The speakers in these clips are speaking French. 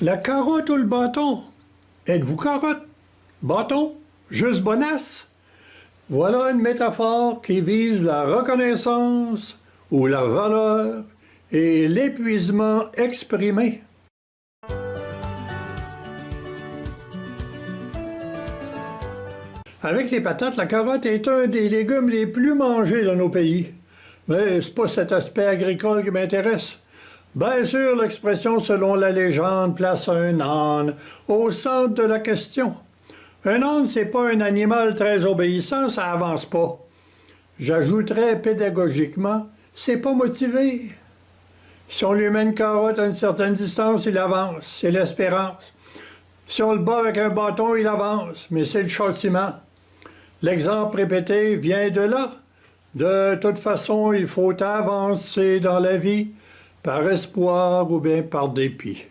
La carotte ou le bâton? Êtes-vous carotte? Bâton? Juste bonasse? Voilà une métaphore qui vise la reconnaissance ou la valeur et l'épuisement exprimé. Avec les patates, la carotte est un des légumes les plus mangés dans nos pays. Mais c'est pas cet aspect agricole qui m'intéresse. Bien sûr, l'expression selon la légende place un âne au centre de la question. Un âne, c'est pas un animal très obéissant, ça avance pas. J'ajouterais pédagogiquement, c'est pas motivé. Si on lui met une carotte à une certaine distance, il avance, c'est l'espérance. Si on le bat avec un bâton, il avance, mais c'est le châtiment. L'exemple répété vient de là. De toute façon, il faut avancer dans la vie, par espoir ou bien par dépit.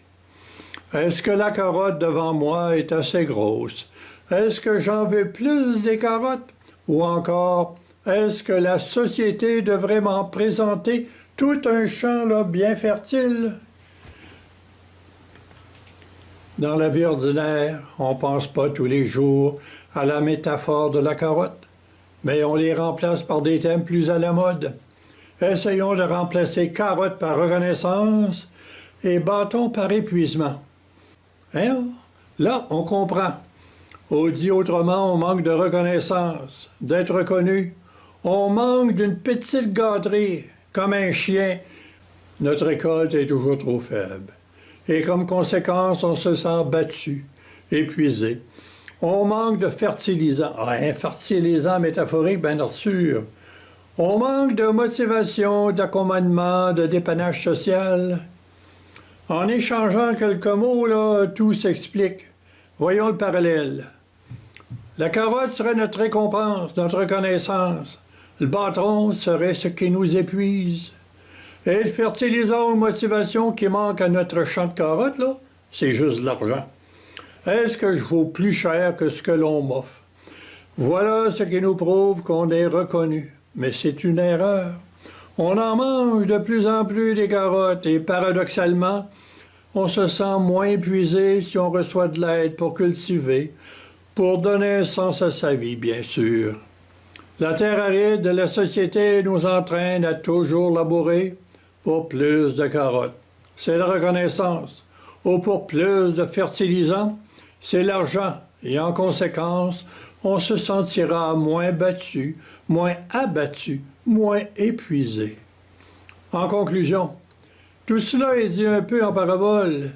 Est-ce que la carotte devant moi est assez grosse? Est-ce que j'en veux plus des carottes? Ou encore, est-ce que la société devrait m'en présenter tout un champ là, bien fertile? Dans la vie ordinaire, on ne pense pas tous les jours à la métaphore de la carotte, mais on les remplace par des thèmes plus à la mode. Essayons de remplacer carotte par reconnaissance et bâton par épuisement. Hein? Là, on comprend. Ou dit autrement, on manque de reconnaissance, d'être reconnu. On manque d'une petite gâterie, comme un chien. Notre récolte est toujours trop faible. Et comme conséquence, on se sent battu, épuisé. On manque de fertilisant. Ah, un fertilisant métaphorique, bien sûr. On manque de motivation, d'accommodement, de dépannage social. En échangeant quelques mots, là, tout s'explique. Voyons le parallèle. La carotte serait notre récompense, notre reconnaissance. Le bâton serait ce qui nous épuise. Et le fertilisant ou motivation qui manque à notre champ de carottes, là, c'est juste l'argent. Est-ce que je vaux plus cher que ce que l'on m'offre? Voilà ce qui nous prouve qu'on est reconnu. Mais c'est une erreur. On en mange de plus en plus des carottes et paradoxalement, on se sent moins épuisé si on reçoit de l'aide pour cultiver, pour donner un sens à sa vie, bien sûr. La terre aride de la société nous entraîne à toujours labourer pour plus de carottes. C'est la reconnaissance. Ou pour plus de fertilisants, c'est l'argent. Et en conséquence, on se sentira moins battu, moins abattu, moins épuisé. En conclusion, tout cela est dit un peu en parabole,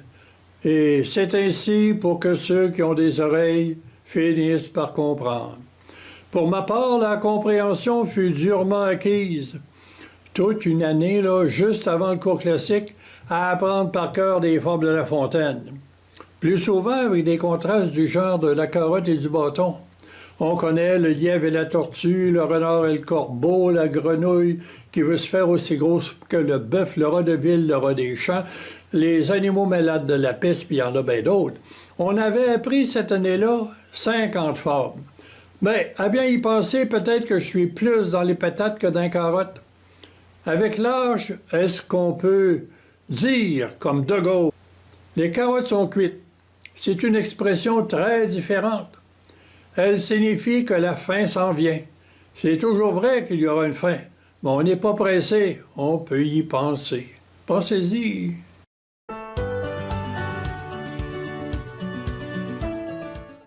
et c'est ainsi pour que ceux qui ont des oreilles finissent par comprendre. Pour ma part, la compréhension fut durement acquise. Toute une année, là, juste avant le cours classique, à apprendre par cœur des fables de La Fontaine. Plus souvent avec des contrastes du genre de la carotte et du bâton. On connaît le lièvre et la tortue, le renard et le corbeau, la grenouille qui veut se faire aussi grosse que le bœuf, le rat de ville, le rat des champs, les animaux malades de la peste, puis il y en a bien d'autres. On avait appris cette année-là 50 fables. Mais à bien y penser, peut-être que je suis plus dans les patates que dans les carottes. Avec l'âge, est-ce qu'on peut dire, comme De Gaulle, les carottes sont cuites? C'est une expression très différente. Elle signifie que la fin s'en vient. C'est toujours vrai qu'il y aura une fin, mais on n'est pas pressé, on peut y penser. Pensez-y.